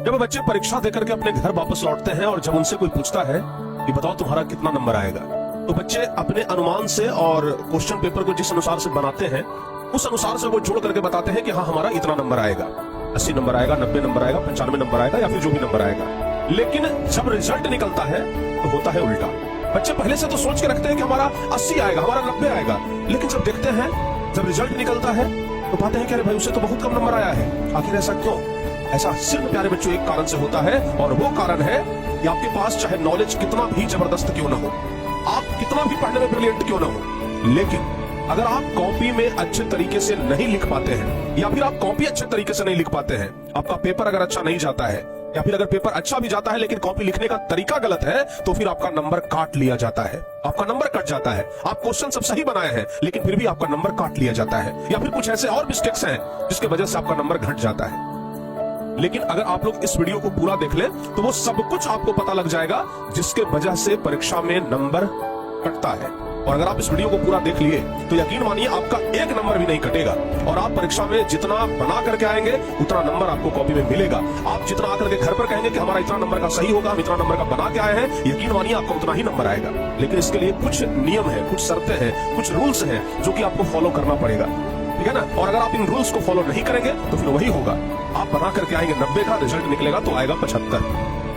जब बच्चे परीक्षा देकर के अपने घर वापस लौटते हैं और जब उनसे कोई पूछता है कि बताओ तुम्हारा कितना नंबर आएगा, तो बच्चे अपने अनुमान से और क्वेश्चन पेपर को जिस अनुसार से बनाते हैं उस अनुसार से वो जोड़ करके बताते हैं कि हाँ हमारा इतना नंबर आएगा, 80 नंबर आएगा, 90 नंबर आएगा, 95 नंबर आएगा या फिर जो भी नंबर आएगा। लेकिन जब रिजल्ट निकलता है तो होता है उल्टा। बच्चे पहले से तो सोच के रखते हैं कि हमारा 80 आएगा, हमारा 90 आएगा, लेकिन जब देखते हैं, जब रिजल्ट निकलता है तो पाते हैं कि अरे भाई उसे तो बहुत कम नंबर आया है। आखिर ऐसा क्यों? ऐसा सिर्फ प्यारे बच्चों एक कारण से होता है और वो कारण है कि आपके पास चाहे नॉलेज कितना भी जबरदस्त क्यों ना हो, आप कितना भी पढ़ने में ब्रिलियंट क्यों ना हो, लेकिन अगर आप कॉपी में अच्छे तरीके से नहीं लिख पाते हैं या फिर आप कॉपी अच्छे तरीके से नहीं लिख पाते हैं, आपका पेपर अगर अच्छा नहीं जाता है या फिर अगर पेपर अच्छा भी जाता है लेकिन कॉपी लिखने का तरीका गलत है, तो फिर आपका नंबर काट लिया जाता है, आपका नंबर कट जाता है। आप क्वेश्चन सब सही बनाए हैं लेकिन फिर भी आपका नंबर काट लिया जाता है या फिर कुछ ऐसे और मिस्टेक्स हैं जिसकी वजह से आपका नंबर घट जाता है। लेकिन अगर आप लोग इस वीडियो को पूरा देख लें तो वो सब कुछ आपको पता लग जाएगा जिसके वजह से परीक्षा में नंबर कटता है। और अगर आप इस वीडियो को पूरा देख लिए तो यकीन मानिए आपका एक नंबर भी नहीं कटेगा और आप परीक्षा में जितना बना करके आएंगे उतना नंबर आपको कॉपी में मिलेगा। आप जितना आकर के घर पर कहेंगे कि हमारा इतना नंबर का सही होगा, हम इतना नंबर का बना के आए हैं, यकीन मानिए आपको उतना ही नंबर आएगा। लेकिन इसके लिए कुछ नियम है, कुछ शर्तें हैं, कुछ रूल्स हैं जो कि आपको फॉलो करना पड़ेगा, ठीक है ना। और अगर आप इन रूल्स को फॉलो नहीं करेंगे तो फिर वही होगा, आप बना करके आएंगे 90 का, रिजल्ट निकलेगा तो आएगा 75,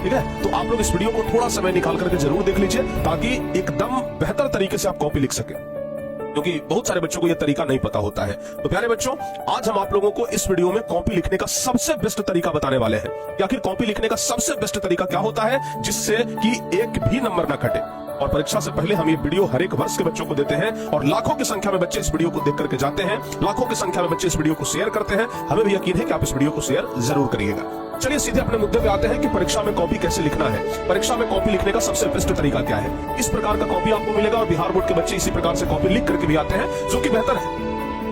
ठीक है। तो आप लोग इस वीडियो को थोड़ा समय निकाल करके जरूर देख लीजिए ताकि एकदम बेहतर तरीके से आप कॉपी लिख सके, क्योंकि बहुत सारे बच्चों को यह तरीका नहीं पता होता है। तो प्यारे बच्चों, आज हम आप लोगों को इस वीडियो में कॉपी लिखने का सबसे बेस्ट तरीका बताने वाले हैं कि आखिर कॉपी लिखने का सबसे बेस्ट तरीका क्या होता है जिससे कि एक भी नंबर ना कटे। और परीक्षा से पहले हम ये वीडियो हर एक वर्ष के बच्चों को देते हैं और लाखों की संख्या में बच्चे इस वीडियो को देख करके जाते हैं, लाखों की संख्या में बच्चे इस वीडियो को शेयर करते हैं। हमें भी यकीन है कि आप इस वीडियो को शेयर जरूर करिएगा। चलिए सीधे अपने मुद्दे पे आते हैं कि परीक्षा में कॉपी कैसे लिखना है। परीक्षा में कॉपी लिखने का सबसे बेस्ट तरीका क्या है, इस प्रकार का कॉपी आपको मिलेगा और बिहार बोर्ड के बच्चे इसी प्रकार से कॉपी लिख करके भी आते हैं, जो कि बेहतर है।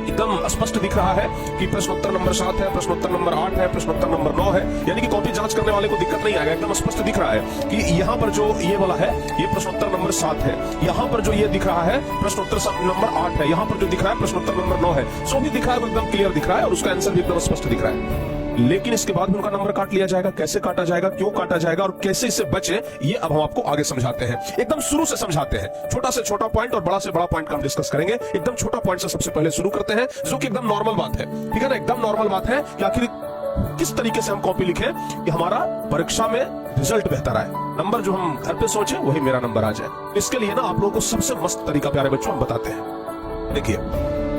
एकदम स्पष्ट दिख रहा है कि प्रश्नोत्तर नंबर 7 है, प्रश्नोत्तर नंबर 8 है, प्रश्नोत्तर नंबर 9 है, यानी कि कॉपी जांच करने वाले को दिक्कत नहीं आएगा। एकदम स्पष्ट दिख रहा है कि यहाँ पर जो ये वाला है ये प्रश्नोत्तर नंबर 7 है, यहाँ पर जो ये दिख रहा है प्रश्नोत्तर नंबर 8 है, यहाँ पर जो दिख रहा है प्रश्नोत्तर नंबर 9 है। जो भी दिख रहा है वो एकदम क्लियर दिख रहा है और उसका आंसर भी एकदम स्पष्ट दिख रहा है। लेकिन इसके बाद भी उनका नंबर काट लिया जाएगा। कैसे काटा जाएगा, क्यों काटा जाएगा और कैसे इससे बचे, ये अब हम आपको आगे समझाते हैं। एकदम शुरू से समझाते हैं, छोटा से छोटा पॉइंट और बड़ा से बड़ा पॉइंट का हम डिस्कस करेंगे। एकदम छोटा पॉइंट से सबसे पहले शुरू करते हैं, जो कि एकदम नॉर्मल बात है, ठीक है ना। एकदम नॉर्मल बात है कि आखिर किस तरीके से हम कॉपी लिखें कि हमारा परीक्षा में रिजल्ट बेहतर आए, नंबर जो हम घर पे सोचे वही मेरा नंबर आ जाए। इसके लिए ना आप लोगों को सबसे मस्त तरीका प्यारे बच्चों हम बताते हैं। देखिए,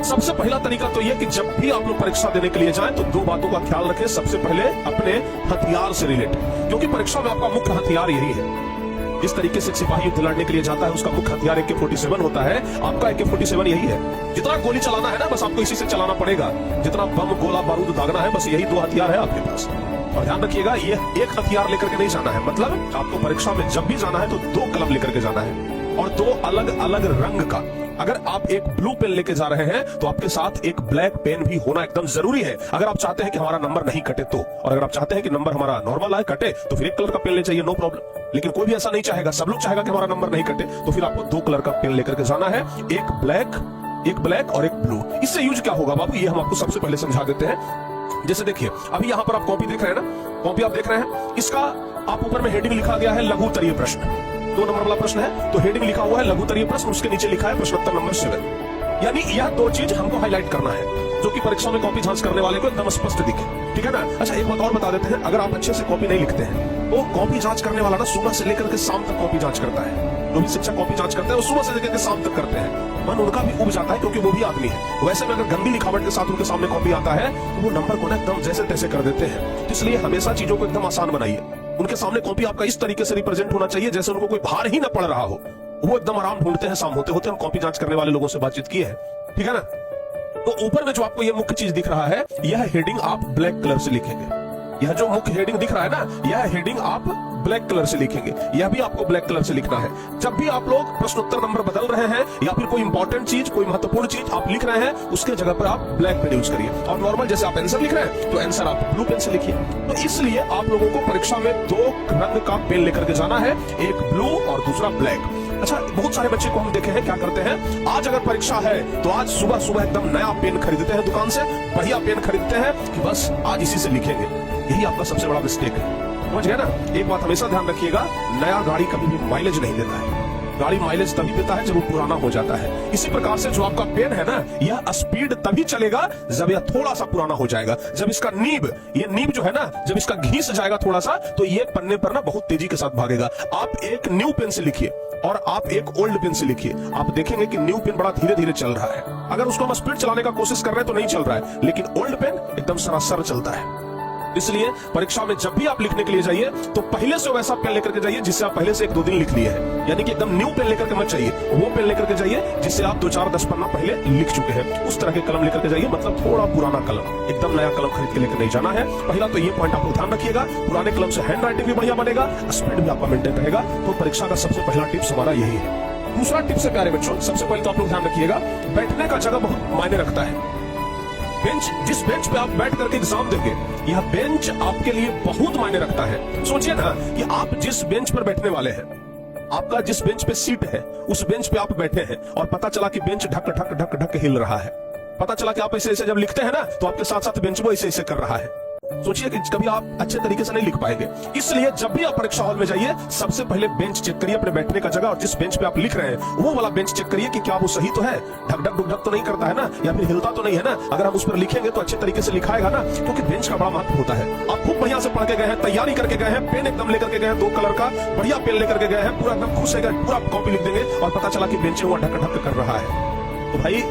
सबसे पहला तरीका तो यह कि जब भी आप लोग परीक्षा देने के लिए जाएं तो दो बातों का ख्याल रखें। सबसे पहले अपने हथियार से रिलेट, क्योंकि परीक्षा में आपका मुख्य हथियार यही है। जिस तरीके से सिपाही युद्ध लड़ने के लिए जाता है उसका मुख्य हथियार AK-47 होता है, आपका AK-47 यही है। जितना गोली चलाना है ना बस आपको इसी से चलाना पड़ेगा, जितना बम गोला बारूद दागना है बस यही दो हथियार है आपके पास। और ध्यान रखिएगा ये एक हथियार लेकर के नहीं जाना है, मतलब आपको परीक्षा में जब भी जाना है तो 2 कलम लेकर के जाना है और 2 अलग अलग रंग का। अगर आप एक ब्लू पेन लेके जा रहे हैं तो आपके साथ एक ब्लैक पेन भी होना एकदम जरूरी है, अगर आप चाहते हैं कि हमारा नंबर नहीं कटे तो। और अगर आप चाहते हैं कि नंबर हमारा नॉर्मल आए, कटे, तो फिर एक कलर का पेन ले चाहिए, नो प्रॉब्लम। लेकिन कोई भी ऐसा नहीं चाहेगा, सब लोग चाहेगा कि हमारा नंबर नहीं कटे, तो फिर आपको 2 कलर का पेन लेकर के जाना है, एक ब्लैक और एक ब्लू। इससे यूज क्या होगा बाबू, ये हम आपको सबसे पहले समझा देते हैं। जैसे देखिए, अभी यहाँ पर आप कॉपी देख रहे हैं ना, कॉपी आप देख रहे हैं, इसका आप ऊपर में हेडिंग लिखा गया है लघु उत्तरीय प्रश्न, 2 नंबर वाला प्रश्न है तो हेडिंग लिखा हुआ है लघु उत्तरीय प्रश्न, उसके नीचे लिखा है प्रश्नोत्तर नंबर 7। यानी यह 2 चीज हमको हाईलाइट करना है जो कि परीक्षा में कॉपी जांच करने वाले को एकदम स्पष्ट दिखे, ठीक है ना। अच्छा, एक बात और बता देते हैं, अगर आप अच्छे से कॉपी नहीं लिखते हैं तो कॉपी जांच करने वाला ना सुबह से लेकर के शाम तक कॉपी जांच करता है। जो भी शिक्षक कॉपी जांच करते हैं वो सुबह से लेकर के शाम तक करते हैं, मन उनका भी उब जाता है क्योंकि वो भी आदमी है। वैसे में अगर गंदी लिखावट के साथ उनके सामने कॉपी आता है तो वो नंबर को ना एकदम जैसे तैसे कर देते हैं। इसलिए हमेशा चीजों को एकदम आसान बनाइए। उनके सामने कॉपी आपका इस तरीके से रिप्रेजेंट होना चाहिए जैसे उनको कोई भार ही ना पड़ रहा हो, वो एकदम आराम ढूंढते हैं। शाम होते होते हम कॉपी जांच करने वाले लोगों से बातचीत की है, ठीक है ना। तो ऊपर में जो आपको ये मुख्य चीज दिख रहा है, यह हेडिंग आप ब्लैक कलर से लिखेंगे। यह जो मुख्य हेडिंग दिख रहा है ना, यह हेडिंग आप ब्लैक कलर से लिखेंगे, यह भी आपको ब्लैक कलर से लिखना है। जब भी आप लोग प्रश्नोत्तर नंबर बदल रहे हैं या फिर कोई इंपॉर्टेंट चीज, कोई महत्वपूर्ण चीज आप लिख रहे हैं, उसके जगह पर आप ब्लैक पेन यूज करिए। और नॉर्मल जैसे आप आंसर लिख रहे हैं तो आंसर आप ब्लू पेन से लिखिए। तो इसलिए आप लोगों को परीक्षा में 2 रंग का पेन लेकर के जाना है, एक ब्लू और दूसरा ब्लैक। अच्छा, बहुत सारे बच्चे को हम देखे हैं क्या करते हैं, आज अगर परीक्षा है तो आज सुबह सुबह एकदम नया पेन खरीदते हैं दुकान से, बढ़िया पेन खरीदते हैं कि बस आज इसी से लिखेंगे। यही आपका सबसे बड़ा मिस्टेक है। समझ गए ना? एक बात हमेशा ध्यान रखिएगा, नया गाड़ी कभी भी माइलेज नहीं देता है। गाड़ी माइलेज तभी देता है जब वो पुराना हो जाता है। इसी प्रकार से जो आपका पेन है ना, यह स्पीड तभी चलेगा जब यह थोड़ा सा पुराना हो जाएगा। जब इसका ये नीब जो है ना, जब इसका घिस जाएगा थोड़ा सा, तो ये पन्ने पर ना बहुत तेजी के साथ भागेगा। आप एक न्यू पेन से लिखिए और आप एक ओल्ड पेन से लिखिए, आप देखेंगे कि न्यू पेन बड़ा धीरे धीरे चल रहा है। अगर उसको हम स्पीड चलाने का कोशिश कर रहे हैं तो नहीं चल रहा है, लेकिन ओल्ड पेन एकदम सरासर चलता है। इसलिए परीक्षा में जब भी आप लिखने के लिए जाइए तो पहले से वैसा पेन लेकर के जाइए जिससे आप पहले से 1-2 दिन लिख लिए हैं। यानी कि एकदम न्यू पेन लेकर के मत जाइए, वो पेन लेकर के जाइए जिससे आप 2-4-10 पन्ना पहले लिख चुके हैं। उस तरह के कलम लेकर के जाइए, मतलब थोड़ा पुराना कलम, एकदम नया कलम खरीद के लेकर नहीं जाना है। पहला तो ये पॉइंट आपको ध्यान रखिएगा, पुराने कलम से हैंड राइटिंग भी बढ़िया बनेगा, स्पीड भी आपका मेंटेन रहेगा। तो परीक्षा का सबसे पहला टिप्स हमारा यही है। दूसरा टिप्स है प्यारे बच्चों, सबसे पहले तो आप लोग ध्यान रखिएगा, बैठने का जगह बहुत मायने रखता है। बेंच, जिस बेंच पे आप बैठ करके एग्जाम देंगे, यह बेंच आपके लिए बहुत मायने रखता है। सोचिए ना कि आप जिस बेंच पर बैठने वाले हैं, आपका जिस बेंच पे सीट है, उस बेंच पे आप बैठे हैं और पता चला कि बेंच ढक ढक ढक ढक हिल रहा है। पता चला कि आप ऐसे ऐसे जब लिखते हैं ना, तो आपके साथ साथ बेंच वो ऐसे ऐसे कर रहा है। सोचिए कि कभी आप अच्छे तरीके से नहीं लिख पाएंगे। इसलिए जब भी आप परीक्षा हॉल में जाइए, सबसे पहले बेंच चेक करिए अपने बैठने का जगह, और जिस बेंच पे आप लिख रहे हैं वो वाला बेंच चेक करिए कि क्या वो सही तो है, ढक ढक ढुक ढक तो नहीं करता है ना, या फिर हिलता तो नहीं है ना। अगर हम उस पर लिखेंगे तो अच्छे तरीके से लिखाएगा ना, क्योंकि बेंच का बड़ा महत्व होता है। आप खूब बढ़िया से पढ़ के गए हैं, तैयारी करके गए हैं, पेन एकदम लेकर के गए हैं, 2 कलर का बढ़िया पेन लेकर के गए हैं, पूरा एकदम खुश है, पूरा कॉपी लिख देंगे और पता चला कि बेंच हुआ ढक ढक कर रहा है। तो भाई,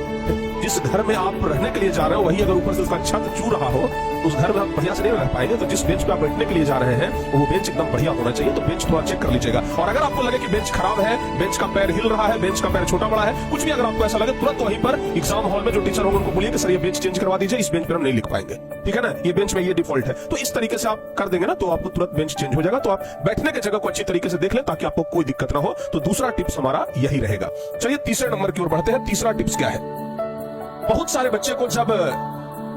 जिस घर में आप रहने के लिए जा रहे हो, वही अगर ऊपर से उसका छत चू रहा हो तो उस घर में आप बढ़िया से नहीं रह पाएंगे। तो जिस बेंच पे आप बैठने के लिए जा रहे हैं, वो बेंच एकदम बढ़िया होना चाहिए। तो बेंच थोड़ा चेक कर लीजिएगा। और अगर आपको लगे कि बेंच खराब है, बेंच का पैर हिल रहा है, बेंच का पैर छोटा बड़ा है, कुछ भी अगर आपको ऐसा लगे, तुरंत वहीं पर एग्जाम हॉल में जो टीचर होंगे उनको बोलिए कि सर ये बेंच चेंज करवा दीजिए, इस बेंच पर हम नहीं लिख पाएंगे, ठीक है ना, ये बेंच में ये डिफॉल्ट है। तो इस तरीके से आप कर देंगे ना, तो आपको तुरंत बेंच चेंज हो जाएगा। तो आप बैठने की जगह को अच्छी तरीके से देख लें ताकि आपको कोई दिक्कत ना हो। तो दूसरा टिप्स हमारा यही रहेगा। चलिए तीसरे नंबर की ओर बढ़ते हैं। तीसरा टिप्स क्या है? बहुत सारे बच्चे को जब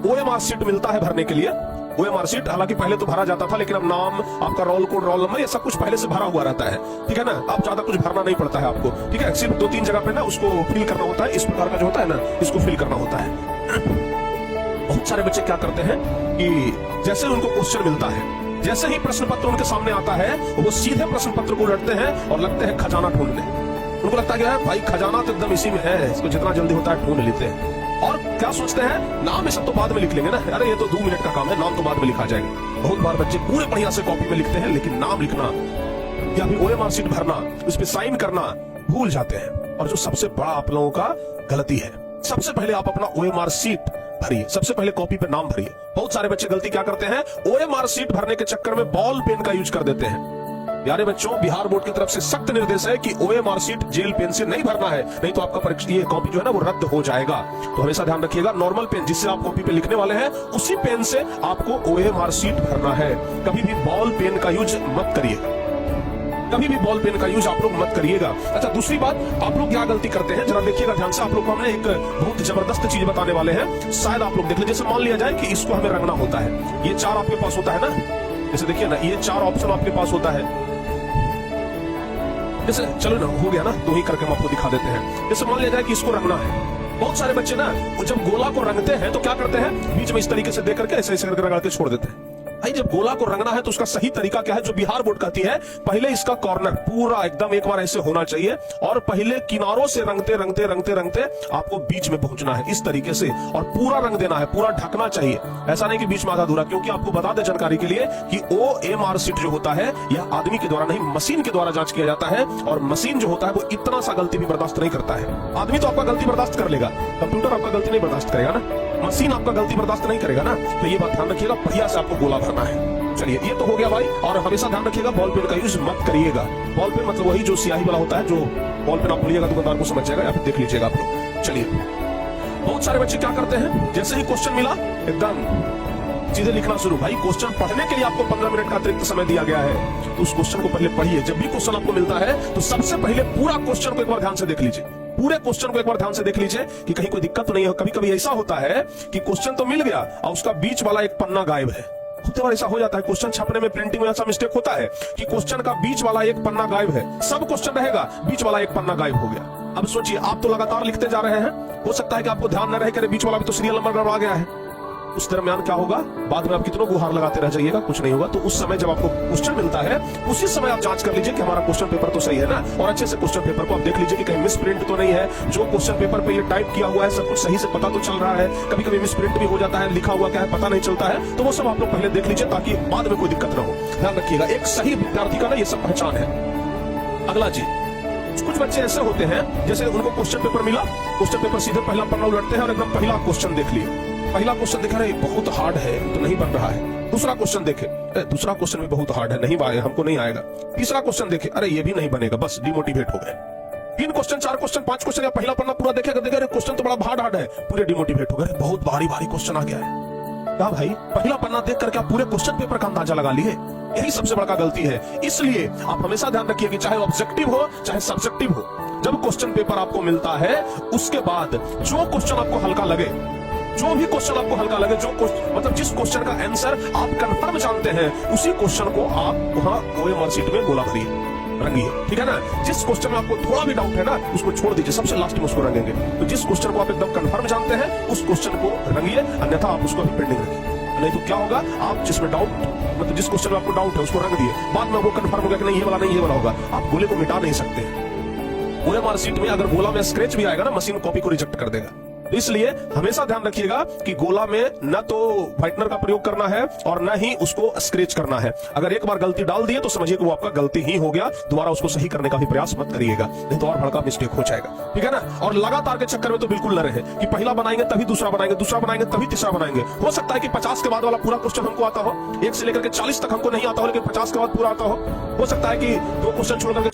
OMR शीट मिलता है भरने के लिए, OMR शीट हालांकि पहले तो भरा जाता था, लेकिन अब नाम, आपका रोल कोड, रोल नंबर, ये सब कुछ पहले से भरा हुआ रहता है, ठीक है ना। अब ज्यादा कुछ भरना नहीं पड़ता है आपको, ठीक है। सिर्फ 2-3 जगह पे ना उसको फिल करना होता है, इस प्रकार का जो होता है ना, इसको फिल करना होता है। बहुत सारे बच्चे क्या करते हैं कि जैसे उनको क्वेश्चन मिलता है, जैसे ही प्रश्न पत्र उनके सामने आता है, वो सीधे प्रश्न पत्र को रटते हैं और लगते हैं खजाना ढूंढने। उनको लगता है भाई खजाना तो एकदम इसी में है, इसको जितना जल्दी होता है ढूंढ लेते हैं। और क्या सोचते हैं, नाम ये सब तो बाद में लिख लेंगे ना, अरे ये तो 2 मिनट का काम है, नाम तो बाद में लिखा जाएगा। बहुत बार बच्चे पूरे बढ़िया से कॉपी में लिखते हैं, लेकिन नाम लिखना या फिर OMR शीट भरना, उस पर साइन करना भूल जाते हैं। और जो सबसे बड़ा आप लोगों का गलती है, सबसे पहले आप अपना OMR शीट भरिए, सबसे पहले कॉपी पे नाम भरिए। बहुत सारे बच्चे गलती क्या करते हैं, OMR शीट भरने के चक्कर में बॉल पेन का यूज कर देते हैं। प्यारे बच्चों, बिहार बोर्ड की तरफ से सख्त निर्देश है कि OMR शीट जेल पेन से नहीं भरना है, नहीं तो आपका परीक्षा ये कॉपी जो है ना वो रद्द हो जाएगा। तो हमेशा ध्यान रखिएगा, नॉर्मल पेन जिससे आप कॉपी पे लिखने वाले हैं, उसी पेन से आपको OMR शीट भरना है। कभी भी बॉल पेन का यूज मत करिएगा, कभी भी बॉल पेन का यूज आप लोग मत करिएगा। अच्छा, दूसरी बात, आप लोग क्या गलती करते हैं, जरा देखिएगा ध्यान से। आप लोग को हमने एक बहुत जबरदस्त चीज बताने वाले हैं, शायद आप लोग देख लीजिए। जैसे मान लिया जाए कि इसको हमें रंगना होता है, ये 4 आपके पास होता है ना, जैसे देखिए ना, ये 4 ऑप्शन आपके पास होता है। जैसे चलो ना, हो गया ना, 2 ही करके हम आपको दिखा देते हैं। जैसे मान लिया जाए कि इसको रंगना है। बहुत सारे बच्चे ना जब गोला को रंगते हैं तो क्या करते हैं, बीच में इस तरीके से दे करके ऐसे ऐसे करके रगड़ के छोड़ देते हैं। भाई, जब गोला को रंगना है तो उसका सही तरीका क्या है, जो बिहार बोर्ड कहती है, पहले इसका कॉर्नर पूरा एकदम एक बार ऐसे होना चाहिए और पहले किनारों से रंगते रंगते रंगते रंगते आपको बीच में पहुंचना है, इस तरीके से, और पूरा रंग देना है, पूरा ढकना चाहिए। ऐसा नहीं कि बीच में आधा अधूरा, क्योंकि आपको बता दें जानकारी के लिए कि OMR शीट जो होता है, यह आदमी के द्वारा नहीं, मशीन के द्वारा जांच किया जाता है। और मशीन जो होता है वो इतना सा गलती भी बर्दाश्त नहीं करता है। आदमी तो आपका गलती बर्दाश्त कर लेगा, कंप्यूटर आपका गलती नहीं बर्दाश्त करेगा ना, मशीन आपका गलती बर्दाश्त नहीं करेगा ना। तो ये बात ध्यान रखिएगा, बढ़िया से आपको गोला भरना है। चलिए, ये तो हो गया भाई। और हमेशा ध्यान रखिएगा, बॉल पेन का यूज मत करिएगा। बॉल पेन मतलब वही जो स्याही वाला होता है, जो बॉल पेन आप बोलिएगा दुकानदार को समझ जाएगा, या फिर देख लीजिएगा आप लोग। चलिए, बहुत सारे बच्चे क्या करते हैं, जैसे ही क्वेश्चन मिला एकदम सीधे लिखना शुरू। भाई, क्वेश्चन पढ़ने के लिए आपको 15 मिनट का अतिरिक्त समय दिया गया है, तो उस क्वेश्चन को पहले पढ़िए। जब भी क्वेश्चन आपको मिलता है तो सबसे पहले पूरा क्वेश्चन को एक बार ध्यान से देख लीजिए, पूरे क्वेश्चन को एक बार ध्यान से देख लीजिए कि कहीं कोई दिक्कत तो नहीं है। कभी कभी ऐसा होता है कि क्वेश्चन तो मिल गया और उसका बीच वाला एक पन्ना गायब है। बहुत बार ऐसा हो जाता है, क्वेश्चन छापने में, प्रिंटिंग में ऐसा मिस्टेक होता है कि क्वेश्चन का बीच वाला एक पन्ना गायब है। सब क्वेश्चन रहेगा, बीच वाला एक पन्ना गायब हो गया। अब सोचिए, आप तो लगातार लिखते जा रहे हैं, हो सकता है कि आपको ध्यान न रहे कि बीच वाला भी तो सीरियल नंबर गड़बड़ा गया है। उस दरमियान क्या होगा, बाद में आप कितनों गुहार लगाते रह जाइएगा, कुछ नहीं होगा। तो उस समय जब आपको क्वेश्चन मिलता है, उसी समय आप जांच कर लीजिए कि हमारा क्वेश्चन पेपर तो सही है ना, और अच्छे से क्वेश्चन पेपर को आप देख लीजिए कि कहीं मिस प्रिंट तो नहीं है, जो क्वेश्चन पेपर पे ये टाइप किया हुआ है सब कुछ सही से पता तो चल रहा है, कभी कभी मिस प्रिंट भी हो जाता है, लिखा हुआ क्या है पता नहीं चलता है, तो वो सब आप लोग पहले देख लीजिए ताकि बाद में कोई दिक्कत ना हो। ध्यान रखिएगा, एक सही विद्यार्थी का ना ये सब पहचान है। अगला चीज, कुछ बच्चे ऐसे होते हैं जैसे उनको क्वेश्चन पेपर मिला, क्वेश्चन पेपर सीधे पहला पन्ना उलटते हैं और एकदम पहला क्वेश्चन देख लिए, पहला क्वेश्चन देखा रहे बहुत हार्ड है तो नहीं बन रहा है, दूसरा क्वेश्चन देखे दूसरा क्वेश्चन भी बहुत हार्ड है, नहीं आएगा, हमको नहीं आएगा, तीसरा क्वेश्चन देखे अरे ये भी नहीं बनेगा, बस डिमोटिवेट हो गए। 3 क्वेश्चन 4 क्वेश्चन 5 क्वेश्चन या पहला पन्ना पूरा देखेगा, देखा क्वेश्चन तो बड़ा हार्ड है, पूरे डिमोटिवेट हो गए, बहुत भारी भारी क्वेश्चन आ गया है। क्या भाई, पहला पन्ना देख करके आप पूरे क्वेश्चन पेपर का अंदाजा लगा लिए, यही सबसे बड़ा गलती है। इसलिए आप हमेशा ध्यान रखिए कि चाहे ऑब्जेक्टिव हो चाहे सब्जेक्टिव हो, जब क्वेश्चन पेपर आपको मिलता है उसके बाद जो क्वेश्चन आपको हल्का लगे, जो भी क्वेश्चन आपको हल्का लगे, जो मतलब जिस क्वेश्चन का आंसर आप कंफर्म जानते हैं, उसी क्वेश्चन को आप वहां ओएमआर शीट में गोला भरिए, रंगिए, ठीक है ना। जिस क्वेश्चन में आपको थोड़ा भी डाउट है ना, उसको छोड़ दीजिए, सबसे लास्ट में उसको रंगेंगे। तो जिस क्वेश्चन को आप एकदम कंफर्म जानते हैं उस क्वेश्चन को रंगिए, अन्यथा आप उसको भी पेंडिंग रखिए। नहीं तो क्या होगा, आप जिसमें डाउट, मतलब जिस क्वेश्चन में आपको डाउट है उसको रंग दिए, बाद में वो कंफर्म हो गया कि नहीं ये वाला नहीं ये वाला होगा, आप गोले को मिटा नहीं सकते। ओएमआर शीट में अगर गोला में स्क्रैच भी आएगा ना, मशीन कॉपी को रिजेक्ट कर देगा। इसलिए हमेशा ध्यान रखिएगा कि गोला में न तो व्हाइटनर का प्रयोग करना है और न ही उसको स्क्रैच करना है। अगर एक बार गलती डाल दिए तो समझिए कि वो आपका गलती ही हो गया, दोबारा उसको सही करने का भी प्रयास मत करिएगा, नहीं तो और बड़का मिस्टेक हो जाएगा, ठीक है ना। और लगातार के चक्कर में तो बिल्कुल न रहे कि पहला बनाएंगे तभी दूसरा बनाएंगे, दूसरा बनाएंगे तभी तीसरा बनाएंगे। हो सकता है कि 50 के बाद वाला पूरा क्वेश्चन हमको आता हो, 1 से लेकर के 40 तक हमको नहीं आता हो, लेकिन 50 के बाद पूरा आता हो सकता है कि 2 क्वेश्चन छोड़ करके